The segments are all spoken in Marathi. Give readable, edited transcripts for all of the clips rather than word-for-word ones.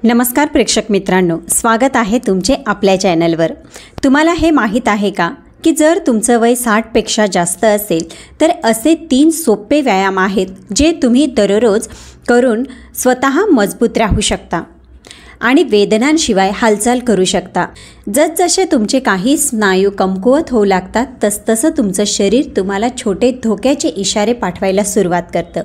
नमस्कार प्रेक्षक मित्रांनो, स्वागत आहे तुमचे आपल्या चॅनलवर। तुम्हाला हे माहीत आहे का की जर तुमचं वय 60 पेक्षा जास्त असेल तर असे 3 सोपे व्यायाम आहेत जे तुम्ही दररोज करून स्वतः मजबूत राहू शकता आणि वेदनांशिवाय हालचाल करू शकता। जसजसे तुमचे काही स्नायू कमकुवत होऊ लागतात तसतसं तुमचं शरीर तुम्हाला छोटे धोक्याचे इशारे पाठवायला सुरुवात करतं।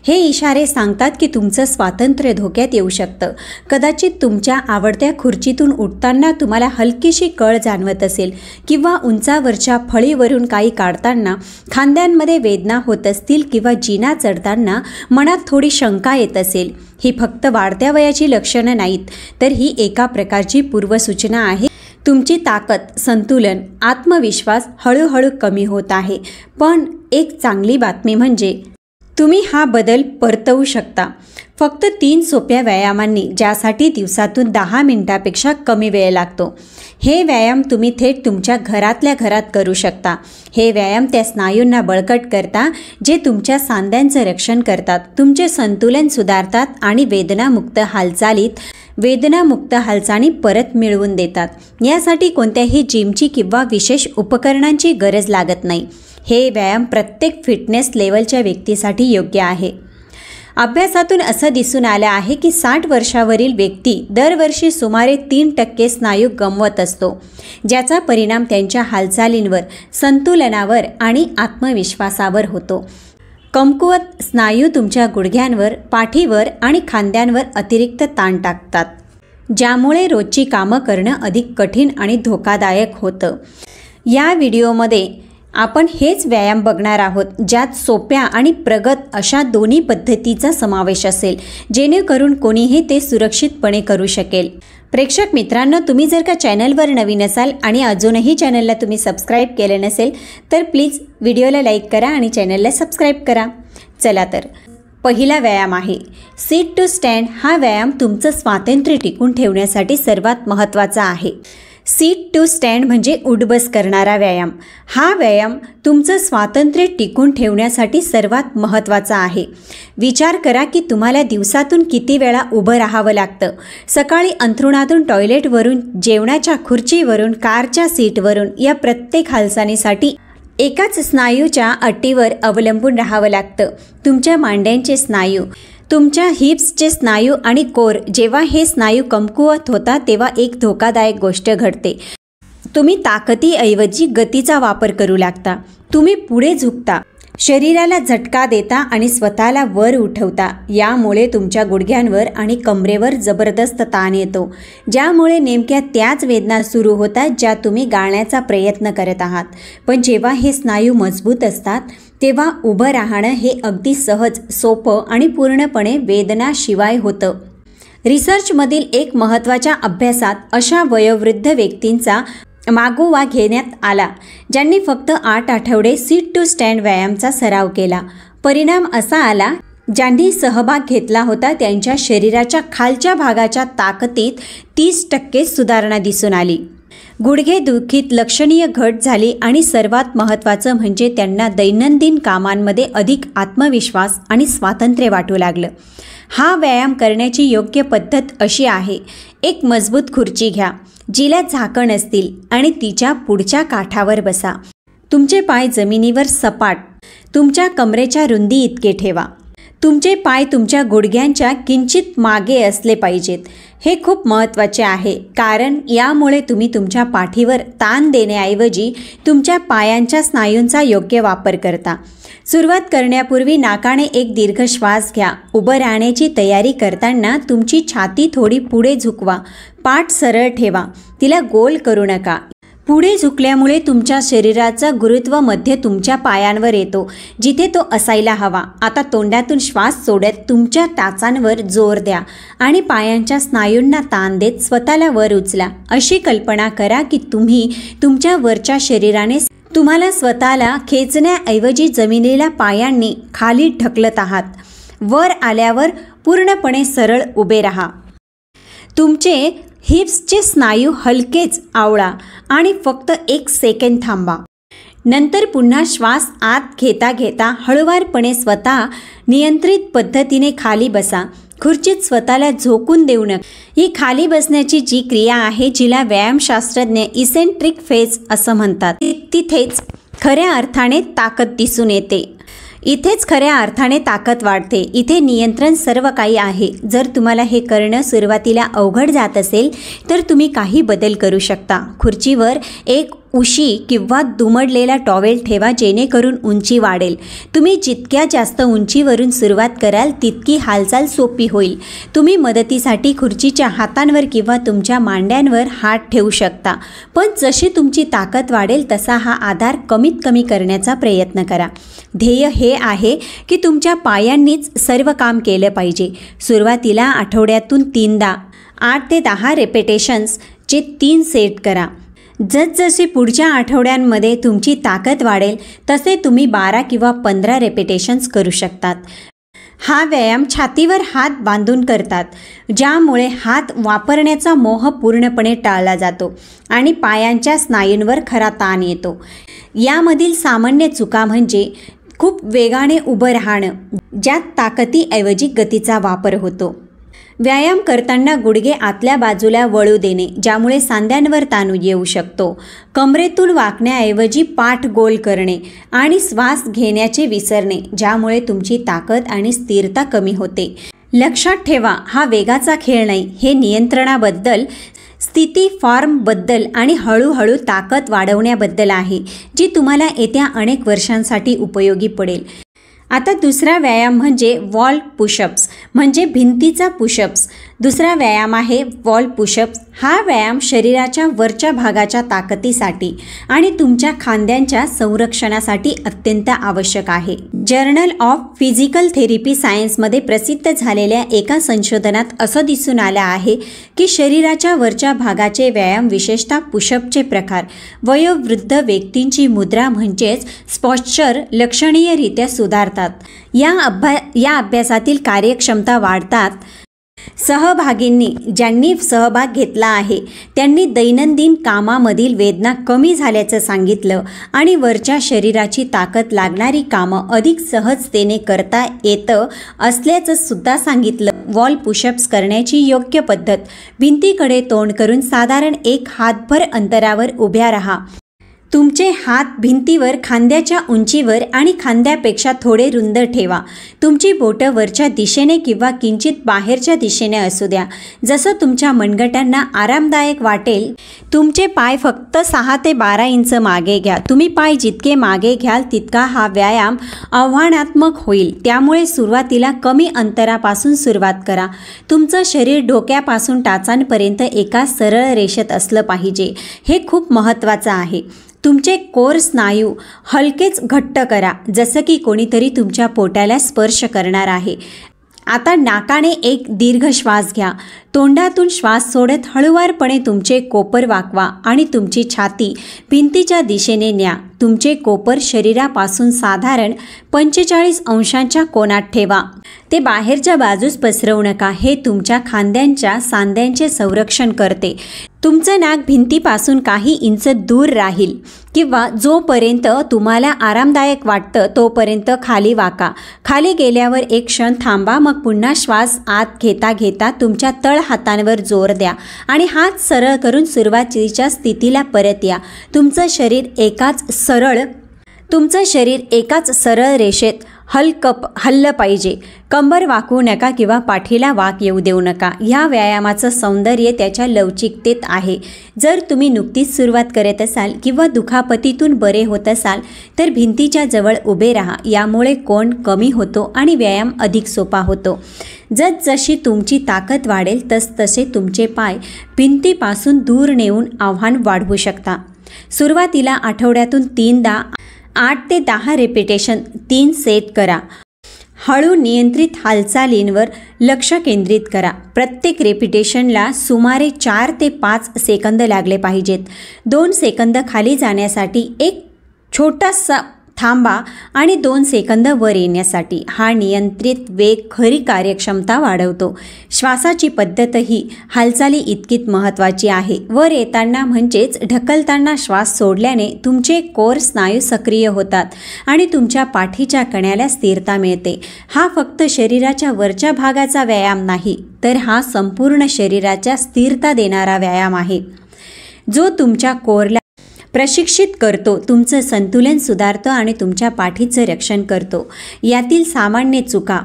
हे इशारे सांगतात की तुमचं स्वातंत्र्य धोक्यात येऊ शकतं। कदाचित तुमच्या आवडत्या खुर्चीतून उठताना तुम्हाला हलकीशी कळ जाणवत असेल किंवा उंचावरच्या फळीवरून काही काढताना खांद्यांमध्ये वेदना होत असतील किंवा जिना चढताना मनात थोडी शंका येत असेल। ही फक्त वाढत्या वयाची लक्षणं नाहीत, तर ही एका प्रकारची पूर्वसूचना आहे। तुमची ताकद, संतुलन, आत्मविश्वास हळूहळू कमी होत आहे। पण एक चांगली बातमी म्हणजे तुम्ही हा बदल परतवू शकता फक्त 3 सोप्या व्यायामांनी, ज्यासाठी दिवसातून 10 मिनिटांपेक्षा कमी वेळ लागतो। हे व्यायाम तुम्ही थेट तुमच्या घरातल्या घरात करू शकता। हे व्यायाम त्या स्नायूंना बळकट करतात जे तुमच्या सांध्यांचं रक्षण करतात, तुमचे संतुलन सुधारतात आणि वेदनामुक्त हालचाली परत मिळवून देतात। यासाठी कोणत्याही जिमची किंवा विशेष उपकरणांची गरज लागत नाही। हे व्यायाम प्रत्येक फिटनेस लेवलच्या व्यक्तीसाठी योग्य आहे। अभ्यासातून असं दिसून आलं आहे की 60 वर्षावरील व्यक्ती दरवर्षी सुमारे 3% स्नायू गमावत असतो, ज्याचा परिणाम त्यांच्या हालचालींवर, संतुलनावर आणि आत्मविश्वासावर होतो। कमकुवत स्नायू तुमच्या गुडघ्यांवर, पाठीवर आणि खांद्यांवर अतिरिक्त ताण टाकतात, ज्यामुळे रोजची कामं करणं अधिक कठीण आणि धोकादायक होतं। या व्हिडिओमध्ये आपण हेच व्यायाम बघणार आहोत, ज्यात सोप्या आणि प्रगत अशा दोन्ही पद्धतीचा समावेश असेल, जेणेकरून कोणीही ते सुरक्षितपणे करू शकेल। प्रेक्षक मित्रांनो, तुम्ही जर का चॅनलवर नवीन असाल आणि अजूनही चॅनलला तुम्ही सबस्क्राईब केले नसेल तर प्लीज व्हिडिओला लाईक करा आणि चॅनलला सबस्क्राईब करा। चला तर पहिला व्यायाम आहे सीट टू स्टँड। हा व्यायाम तुमचं स्वातंत्र्य टिकून ठेवण्यासाठी सर्वात महत्त्वाचा आहे। सीट टू स्टँड म्हणजे उठबस करणारा व्यायाम। हा व्यायाम तुमचं स्वातंत्र्य टिकून ठेवण्यासाठी सर्वात महत्त्वाचा आहे। विचार करा की तुम्हाला दिवसातून किती वेळा उभं राहावं लागतं। सकाळी अंथरुणातून, टॉयलेटवरून, जेवणाच्या खुर्चीवरून, कारच्या सीटवरून, या प्रत्येक हालचालीसाठी एकाच स्नायूच्या अटीवर अवलंबून राहावं लागतं। तुमच्या मांड्यांचे स्नायू, तुमच्या हिप्सचे स्नायू आणि कोर, जेव्हा हे स्नायू कमकुवत होतात तेव्हा एक धोकादायक गोष्ट घडते। तुम्ही ताकदीऐवजी गतीचा वापर करू लागता। तुम्ही पुढे झुकता, शरीराला झटका देता आणि स्वतःला वर उठवता। यामुळे तुमच्या गुडघ्यांवर आणि कमरेवर जबरदस्त ताण येतो, ज्यामुळे नेमक्या त्याच वेदना सुरू होतात ज्या तुम्ही गाळण्याचा प्रयत्न करत आहात। पण जेव्हा हे स्नायू मजबूत असतात तेव्हा उभं राहणं हे अगदी सहज, सोपं आणि पूर्णपणे वेदनाशिवाय होतं। रिसर्चमधील एक महत्त्वाच्या अभ्यासात अशा वयोवृद्ध व्यक्तींचा मागोवा घेण्यात आला ज्यांनी फक्त 8 आठवडे सीट टू स्टँड व्यायामाचा सराव केला। परिणाम असा आला, ज्यांनी सहभाग घेतला होता त्यांच्या शरीराच्या खालच्या भागाच्या ताकदीत 30% सुधारणा दिसून आली। गुडघेदुखीत लक्षणीय घट झाली आणि सर्वात महत्त्वाचं म्हणजे त्यांना दैनंदिन कामांमध्ये अधिक आत्मविश्वास आणि स्वातंत्र्य वाटू लागलं। हा व्यायाम करण्याची योग्य पद्धत अशी आहे: एक मजबूत खुर्ची घ्या जिला झाकण असतील आणि तिच्या पुढच्या काठावर बसा। तुमचे पाय जमिनीवर सपाट, तुमच्या कमरेच्या रुंदी इतके ठेवा। तुमचे पाय तुमच्या गुडघ्यांच्या किंचित मागे असले पाहिजेत। हे खूप महत्त्वाचे आहे, कारण यामुळे तुम्ही तुमच्या पाठीवर ताण देण्याऐवजी तुमच्या पायांच्या स्नायूंचा योग्य वापर करता। सुरुवात करण्यापूर्वी नाकाने एक दीर्घ श्वास घ्या। उभं राहण्याची तयारी करताना तुमची छाती थोडी पुढे झुकवा, पाठ सरळ ठेवा, तिला गोल करू नका। पुढे झुकल्यामुळे तुमच्या शरीराचा गुरुत्व मध्य तुमच्या पायांवर येतो, जिथे तो असायला हवा। आता तोंडातून श्वास सोडत तुमच्या टाचांवर जोर द्या आणि पायांच्या स्नायूंना ताण देत स्वतःला वर उचला। अशी कल्पना करा की तुम्ही तुमच्या वरच्या शरीराने तुम्हाला स्वतःला खेचण्याऐवजी जमिनीला पायांनी खाली ढकलत आहात। वर आल्यावर पूर्णपणे सरळ उभे राहा। तुमचे हिप्सचे स्नायू हलकेच आवळा आणि फक्त 1 सेकंद थांबा। नंतर पुन्हा श्वास आत घेता घेता हळूवारपणे स्वतः नियंत्रित पद्धतीने खाली बसा। खुर्चीत स्वतःला झोकून देऊ नका. ही खाली बसण्याची जी क्रिया आहे, जिला व्यायामशास्त्रज्ञ इसेंट्रिक फेज असं म्हणतात, तिथेच खऱ्या अर्थाने ताकद दिसून येते. इथेच खऱ्या अर्थाने ताकद वाढते. इथे नियंत्रण सर्व काही आहे. जर तुम्हाला हे करणं सुरुवातीला अवघड जात असेल तर तुम्ही काही बदल करू शकता. खुर्चीवर एक उशी किंवा दुमडलेला टॉवेल ठेवा, जेणेकरून उंची वाढेल. तुम्ही जितक्या जास्त उंचीवरून सुरुवात कराल तितकी हालचाल सोपी होईल. तुम्ही मदतीसाठी खुर्चीच्या हातांवर किंवा तुमच्या मांड्यांवर हात ठेवू शकता, पण जशी तुमची ताकद वाढेल तसा हा आधार कमीत कमी करण्याचा प्रयत्न करा. ध्येय हे आहे की तुमच्या पायांनीच सर्व काम केलं पाहिजे. सुरुवातीला आठवड्यातून 3दा 8 ते 10 रेपिटेशन्सचे 3 सेट करा. जसजसे पुढच्या आठवड्यांमध्ये तुमची ताकद वाढेल तसे तुम्ही 12 किंवा 15 रेपिटेशन्स करू शकतात. हा व्यायाम छातीवर हात बांधून करतात, ज्यामुळे हात वापरण्याचा मोह पूर्णपणे टाळला जातो आणि पायांच्या स्नायूंवर खरा ताण येतो. यामधील सामान्य चुका म्हणजे खूप वेगाने उभं राहणं, ज्यात ताकदीऐवजी गतीचा वापर होतो. व्यायाम करताना गुडघे आतल्या बाजूला वळू देणे, ज्यामुळे सांध्यांवर ताण येऊ शकतो. कमरेतून वाकण्याऐवजी पाठ गोल करणे आणि श्वास घेण्याचे विसरणे, ज्यामुळे तुमची ताकद आणि स्थिरता कमी होते. लक्षात ठेवा, हा वेगाचा खेळ नाही. हे नियंत्रणाबद्दल, स्थिती फॉर्मबद्दल आणि हळूहळू ताकद वाढवण्याबद्दल आहे, जी तुम्हाला येत्या अनेक वर्षांसाठी उपयोगी पडेल. आता दुसरा व्यायाम म्हणजे वॉल पुशअप्स, म्हणजे भिंतीचा पुशअप्स. दुसरा व्यायाम आहे वॉल पुशअप्स. हा व्यायाम शरीराच्या वरच्या भागाच्या ताकदीसाठी आणि तुमच्या खांद्यांच्या संरक्षणासाठी अत्यंत आवश्यक आहे. जर्नल ऑफ फिजिकल थेरपी सायन्समध्ये प्रसिद्ध झालेल्या एका संशोधनात असं दिसून आलं आहे की शरीराच्या वरच्या भागाचे व्यायाम, विशेषतः पुशअपचे प्रकार, वयोवृद्ध व्यक्तींची मुद्रा म्हणजेच पॉश्चर लक्षणीयरित्या सुधारतात. या अभ्यासातील कार्यक्षमता वाढतात. सहभागींनी ज्यांनी सहभाग घेतला आहे त्यांनी दैनंदिन कामामधील वेदना कमी झाल्याचं सांगितलं आणि वरच्या शरीराची ताकद लागणारी कामं अधिक सहजतेने करता येतं असल्याचं सुद्धा सांगितलं. वॉल पुशअप्स करण्याची योग्य पद्धत: भिंतीकडे तोंड करून साधारण 1 हातभर अंतरावर उभ्या राहा. तुमचे हात भिंतीवर खांद्याच्या उंचीवर आणि खांद्यापेक्षा थोडे रुंद ठेवा. तुमची बोटं वरच्या दिशेने किंवा किंचित बाहेरच्या दिशेने असू द्या, जसं तुमच्या मनगटांना आरामदायक वाटेल. तुमचे पाय फक्त 6 ते 12 इंच मागे घ्या. तुम्ही पाय जितके मागे घ्याल तितका हा व्यायाम आव्हानात्मक होईल. त्यामुळे सुरुवातीला कमी अंतरापासून सुरुवात करा. तुमचं शरीर डोक्यापासून टाचांपर्यंत एका सरळ रेषेत असलं पाहिजे. हे खूप महत्त्वाचं आहे. तुमचे कोर स्नायू हलकेच घट्ट करा, जसं की कोणीतरी तुमच्या पोटाला स्पर्श करणार आहे. आता नाकाने एक दीर्घ श्वास घ्या. तोंडातून श्वास सोडत हळुवारपणे तुमचे कोपर वाकवा आणि तुमची छाती भिंतीच्या दिशेने न्या. तुमचे कोपर शरीरापासून साधारण 45 अंशांच्या कोनात ठेवा. ते बाहेरच्या बाजूस पसरवू नका. हे तुमच्या खांद्यांच्या सांध्यांचे संरक्षण करते. तुमचं नाक भिंतीपासून काही इंच दूर राहील किंवा जोपर्यंत तुम्हाला आरामदायक वाटतं तोपर्यंत खाली वाका. खाली गेल्यावर एक क्षण थांबा, मग पुन्हा श्वास आत घेता घेता तुमच्या तळ हातांवर जोर द्या आणि हात सरळ करून सुरुवातीच्या स्थितीला परत या. तुमचं शरीर एकाच सरळ रेषेत हललं पाहिजे. कंबर वाकवू नका किंवा पाठीला वाक येऊ देऊ नका. ह्या व्यायामाचं सौंदर्य त्याच्या लवचिकतेत आहे. जर तुम्ही नुकतीच सुरुवात करत असाल किंवा दुखापतीतून बरे होत असाल तर भिंतीच्या जवळ उभे राहा. यामुळे कोन कमी होतो आणि व्यायाम अधिक सोपा होतो. जसजशी तुमची ताकद वाढेल तसतसे तुमचे पाय भिंतीपासून दूर नेऊन आव्हान वाढवू शकता. सुरुवातीला आठवड्यातून 3दा 8 ते 10 रेपिटेशन 3 सेट करा. हळू नियंत्रित हालचालींवर लक्ष केंद्रित करा. प्रत्येक रेपिटेशनला सुमारे 4 ते 5 सेकंद लागले पाहिजेत. 2 सेकंद खाली जाण्यासाठी एक छोटासा थांबा आणि 2 सेकंद वर येण्यासाठी. हा नियंत्रित वेग खरी कार्यक्षमता वाढवतो. श्वासाची पद्धतही हालचाली इतकीच महत्त्वाची आहे. वर येताना म्हणजेच ढकलताना श्वास सोडल्याने तुमचे कोर स्नायू सक्रिय होतात आणि तुमच्या पाठीच्या कण्याला स्थिरता मिळते. हा फक्त शरीराच्या वरच्या भागाचा व्यायाम नाही, तर हा संपूर्ण शरीराच्या स्थिरता देणारा व्यायाम आहे, जो तुमच्या कोरला प्रशिक्षित करतो, तुमचं संतुलन सुधारतं आणि तुमच्या पाठीचं रक्षण करतो. यातील सामान्य चुका: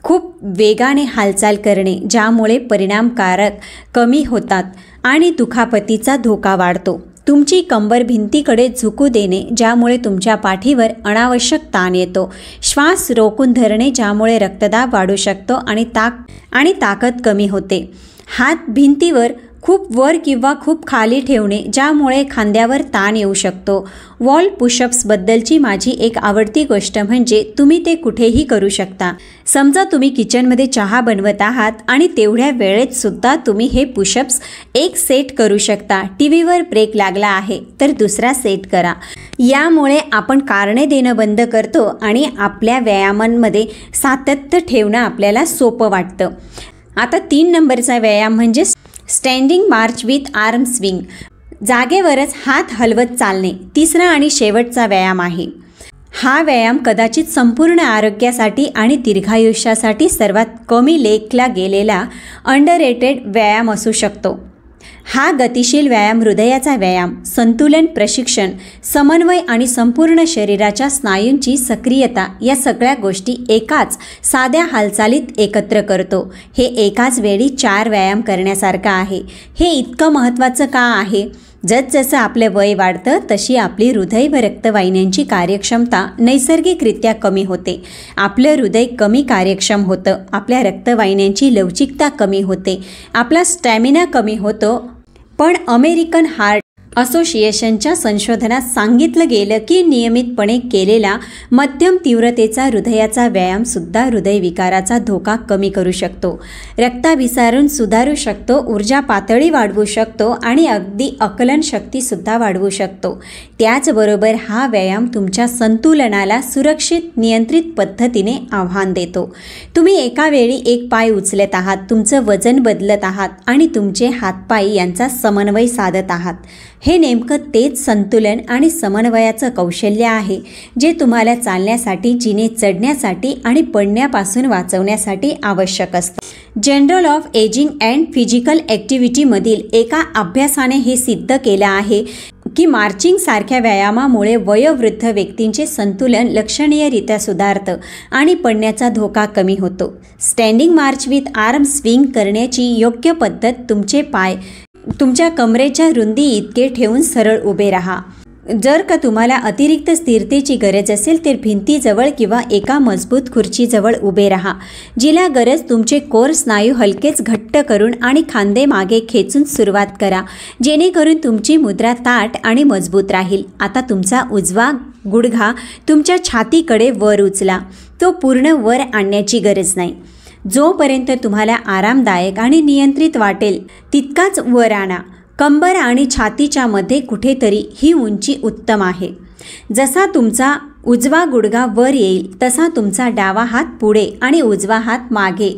खूप वेगाने हालचाल करणे, ज्यामुळे परिणामकारक कमी होतात आणि दुखापतीचा धोका वाढतो. तुमची कंबर भिंतीकडे झुकू देणे, ज्यामुळे तुमच्या पाठीवर अनावश्यक ताण येतो. श्वास रोखून धरणे, ज्यामुळे रक्तदाब वाढू शकतो आणि ताकद कमी होते. हात भिंतीवर खूप वर किंवा खूप खाली ठेवणे, ज्यामुळे खांद्यावर ताण येऊ शकतो. वॉल पुशअप्सबद्दलची माझी एक आवडती गोष्ट म्हणजे तुम्ही ते कुठेही करू शकता. समजा तुम्ही किचनमध्ये चहा बनवत आहात आणि तेवढ्या वेळेत सुद्धा तुम्ही हे पुशअप्स एक सेट करू शकता. टीव्हीवर ब्रेक लागला आहे तर दुसरा सेट करा. यामुळे आपण कारणे देणं बंद करतो आणि आपल्या व्यायामांमध्ये सातत्य ठेवणं आपल्याला सोपं वाटतं. आता 3 नंबरचा व्यायाम म्हणजे standing March with arm swing. जागेवरच हात हलवत चालणे तिसरा आणि शेवटचा व्यायाम आहे. हा व्यायाम कदाचित संपूर्ण आरोग्यासाठी आणि दीर्घायुष्यासाठी सर्वात कमी लेखला गेलेला अंडररेटेड व्यायाम असू शकतो. हा गतिशील व्यायाम हृदयाचा व्यायाम, संतुलन प्रशिक्षण, समन्वय आणि संपूर्ण शरीराच्या स्नायूंची सक्रियता या सगळ्या गोष्टी एकाच साध्या हालचालीत एकत्र करतो. हे एकाच वेळी 4 व्यायाम करण्यासारखं आहे. हे इतकं महत्त्वाचं का आहे? जसजसं आपलं वय वाढतं तशी आपली हृदय व रक्तवाहिन्यांची कार्यक्षमता नैसर्गिकरित्या कमी होते. आपलं हृदय कमी कार्यक्षम होतं, आपल्या रक्तवाहिन्यांची लवचिकता कमी होते, आपला स्टॅमिना कमी होतो. पण अमेरिकन हार्ट असोसिएशनच्या संशोधनात सांगितलं गेलं की नियमितपणे केलेला मध्यम तीव्रतेचा हृदयाचा व्यायामसुद्धा हृदयविकाराचा धोका कमी करू शकतो, रक्ताभिसरण सुधारू शकतो, ऊर्जा पातळी वाढवू शकतो आणि अगदी आकलन शक्तीसुद्धा वाढवू शकतो. त्याचबरोबर हा व्यायाम तुमच्या संतुलनाला सुरक्षित नियंत्रित पद्धतीने आव्हान देतो. तुम्ही एका वेळी एक पाय उचलत आहात, तुमचं वजन बदलत आहात आणि तुमचे हातपाय यांचा समन्वय साधत आहात. हे नेमकं तेच संतुलन आणि समन्वयाचं कौशल्य आहे जे तुम्हाला चालण्यासाठी, जिने चढण्यासाठी आणि पडण्यापासून वाचवण्यासाठी आवश्यक असतं. Journal of ageing and physical ॲक्टिव्हिटीमधील एका अभ्यासाने हे सिद्ध केलं आहे की मार्चिंग सारख्या व्यायामामुळे वयोवृद्ध व्यक्तींचे संतुलन लक्षणीयरित्या सुधारतं आणि पडण्याचा धोका कमी होतो. Standing March with arm swing करण्याची योग्य पद्धत: तुमचे पाय तुमच्या कमरेच्या रुंदी इतके ठेवून सरळ उभे राहा. जर का तुम्हाला अतिरिक्त स्थिरतेची गरज असेल तर भिंतीजवळ किंवा एका मजबूत खुर्चीजवळ उभे राहा. जिला गरज तुमचे कोर स्नायू हलकेच घट्ट करून आणि खांदे मागे खेचून सुरुवात करा, जेणेकरून तुमची मुद्रा ताठ आणि मजबूत राहील. आता तुमचा उजवा गुडघा तुमच्या छातीकडे वर उचला. तो पूर्ण वर आणण्याची गरज नाही. जोपर्यंत तुम्हाला आरामदायक आणि नियंत्रित वाटेल तितकाच वर आणा. कंबर आणि छातीच्या मध्ये कुठेतरी ही उंची उत्तम आहे. जसा तुमचा उजवा गुडघा वर येईल तसा तुमचा डावा हात पुढे आणि उजवा हात मागे.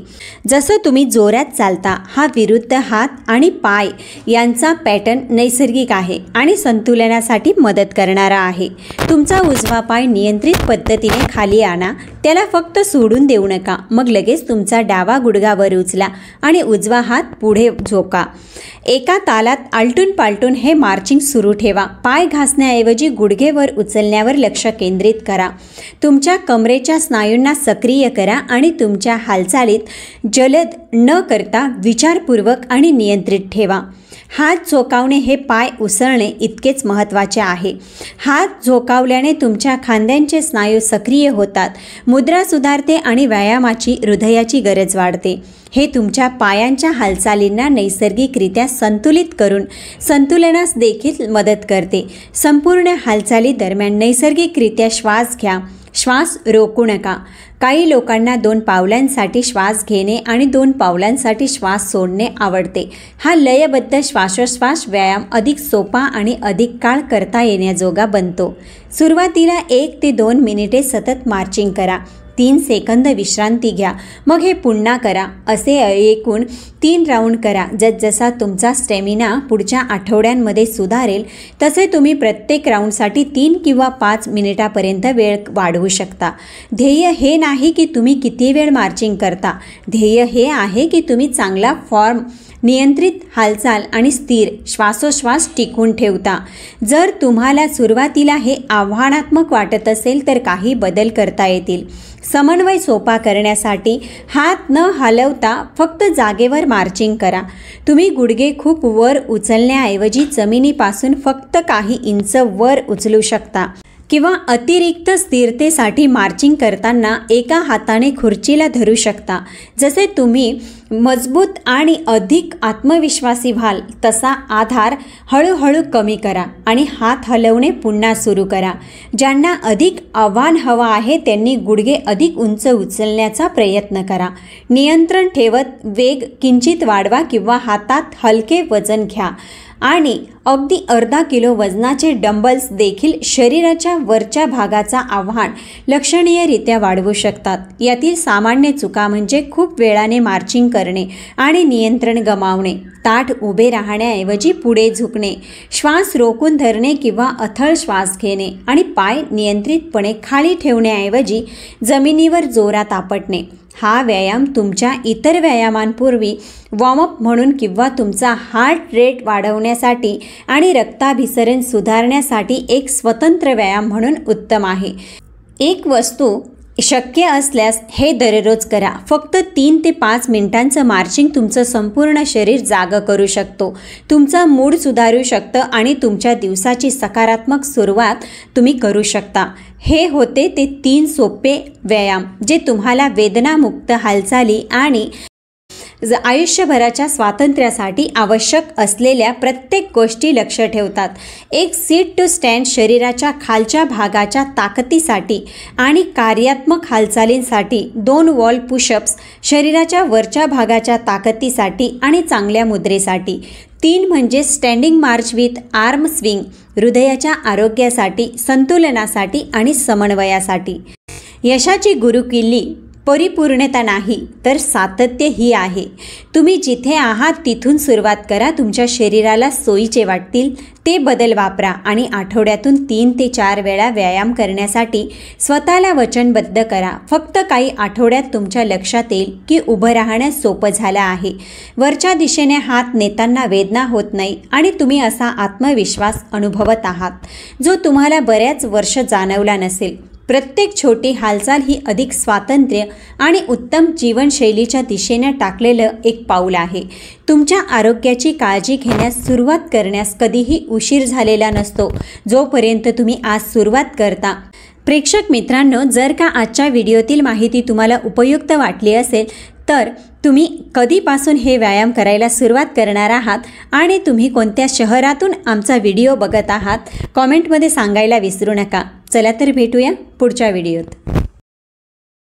जसं तुम्ही जोरात चालता, हा विरुद्ध हात आणि पाय यांचा पॅटर्न नैसर्गिक आहे आणि संतुलनासाठी मदत करणारा आहे. तुमचा उजवा पाय नियंत्रित पद्धतीने खाली आणा, त्याला फक्त सोडून देऊ नका. मग लगेच तुमचा डावा गुडघा वर उचला आणि उजवा हात पुढे झोका. एका तालात आलटून पालटून हे मार्चिंग सुरू ठेवा. पाय घासण्याऐवजी गुडघेवर उचलण्यावर लक्ष केंद्रित करा. तुमच्या कमरेच्या स्नायूंना सक्रिय करा आणि तुमच्या हालचालीत जलद न करता विचारपूर्वक आणि नियंत्रित ठेवा. हात झोकावणे हे पाय उसळणे इतकेच महत्त्वाचे आहे. हात झोकावल्याने तुमच्या खांद्यांचे स्नायू सक्रिय होतात, मुद्रा सुधारते आणि व्यायामाची हृदयाची गरज वाढते. हे तुमच्या पायांच्या हालचालींना नैसर्गिकरित्या संतुलित करून संतुलनास देखील मदत करते. संपूर्ण हालचाली दरम्यान नैसर्गिकरित्या श्वास घ्या. श्वास रोकू नका. काही लोकांना 2 पावलांसाठी श्वास घेणे आणि 2 पावलांसाठी श्वास सोडणे आवडते. हा लयबद्ध श्वासोच्छ्वास व्यायाम अधिक सोपा आणि अधिक काळ करता येण्याजोगा बनतो. सुरुवातीला 1 ते 2 मिनिटे सतत मार्चिंग करा. 3 सेकंद विश्रांती घ्या, मग हे पुन्हा करा. असे एकूण 3 राऊंड करा. जसजसा तुमचा स्टॅमिना पुढच्या आठवड्यांमध्ये सुधारेल तसे तुम्ही प्रत्येक राऊंडसाठी 3 किंवा 5 मिनिटापर्यंत वेळ वाढवू शकता. ध्येय हे नाही की तुम्ही किती वेळ मार्चिंग करता. ध्येय हे आहे की तुम्ही चांगला फॉर्म, नियंत्रित हालचाल आणि स्थिर श्वासोच्छ्वास टिकवून ठेवता. जर तुम्हाला सुरुवातीला हे आव्हानात्मक वाटत असेल तर काही बदल करता येतील. समन्वय सोपा करण्यासाठी हात न हलवता फक्त जागेवर मार्चिंग करा. तुम्ही गुडघे खूप वर उचलण्याऐवजी जमिनीपासून फक्त काही इंच वर उचलू शकता किंवा अतिरिक्त स्थिरतेसाठी मार्चिंग करताना एका हाताने खुर्चीला धरू शकता. जसे तुम्ही मजबूत आणि अधिक आत्मविश्वासी व्हाल तसा आधार हळूहळू कमी करा आणि हात हलवणे पुन्हा सुरू करा. ज्यांना अधिक आव्हान हवं आहे त्यांनी गुडघे अधिक उंच उचलण्याचा प्रयत्न करा. नियंत्रण ठेवत वेग किंचित वाढवा किंवा हातात हलके वजन घ्या आणि अगदी अर्धा किलो वजनाचे डंबल्स देखील शरीराच्या वरच्या भागाचा आव्हान लक्षणीयरित्या वाढवू शकतात. यातील सामान्य चुका म्हणजे खूप वेळाने मार्चिंग करणे आणि नियंत्रण गमावणे, ताठ उभे राहण्याऐवजी पुढे झुकणे, श्वास रोखून धरणे किंवा अथळ श्वास घेणे आणि पाय नियंत्रितपणे खाली ठेवण्याऐवजी जमिनीवर जोरात आपटणे. हा व्यायाम तुमच्या इतर व्यायामांपूर्वी वॉर्मअप म्हणून किंवा तुमचा हार्ट रेट वाढवण्यासाठी आणि रक्ताभिसरण सुधारण्यासाठी एक स्वतंत्र व्यायाम म्हणून उत्तम आहे. एक वस्तू शक्य असल्यास हे दररोज करा. फक्त 3 ते 5 मिनिटांचं मार्चिंग तुमचं संपूर्ण शरीर जागं करू शकतो, तुमचा मूड सुधारू शकतं आणि तुमच्या दिवसाची सकारात्मक सुरुवात तुम्ही करू शकता. हे होते ते 3 सोपे व्यायाम जे तुम्हाला वेदनामुक्त हालचाली आणि आयुष्यभराच्या स्वातंत्र्यासाठी आवश्यक असलेल्या प्रत्येक गोष्टी लक्ष ठेवतात. एक सीट टू स्टँड शरीराच्या खालच्या भागाच्या ताकदीसाठी आणि कार्यात्मक हालचालींसाठी, 2 वॉल पुशअप्स शरीराच्या वरच्या भागाच्या ताकदीसाठी आणि चांगल्या मुद्रेसाठी, 3 म्हणजे standing March with arm swing हृदयाच्या आरोग्यासाठी, संतुलनासाठी आणि समन्वयासाठी. यशाची गुरुकिल्ली परिपूर्णता नाही तर सातत्य ही आहे. तुम्ही जिथे आहात तिथून सुरुवात करा. तुमच्या शरीराला सोयीचे वाटतील ते बदल वापरा आणि आठवड्यातून 3 ते 4 वेळा व्यायाम करण्यासाठी स्वतःला वचनबद्ध करा. फक्त काही आठवड्यात तुमच्या लक्षात येईल की उभं राहणं सोपं झालं आहे, वरच्या दिशेने हात नेताना वेदना होत नाही आणि तुम्ही असा आत्मविश्वास अनुभवत आहात जो तुम्हाला बऱ्याच वर्ष जाणवला नसेल. प्रत्येक छोटी हालचाल ही अधिक स्वातंत्र्य आणि उत्तम जीवनशैलीच्या दिशेने टाकलेलं एक पाऊल आहे. तुमच्या आरोग्याची काळजी घेण्यास सुरुवात करण्यास कधीही उशीर झालेला नसतो जोपर्यंत तुम्ही आज सुरुवात करता. प्रेक्षक मित्रांनो, जर का आजच्या व्हिडिओतील माहिती तुम्हाला उपयुक्त वाटली असेल तर तुम्ही कधीपासून हे व्यायाम करायला सुरुवात करणार आहात आणि तुम्ही कोणत्या शहरातून आमचा व्हिडिओ बघत आहात कॉमेंटमध्ये सांगायला विसरू नका. चला तर भेटूया पुढच्या व्हिडिओत.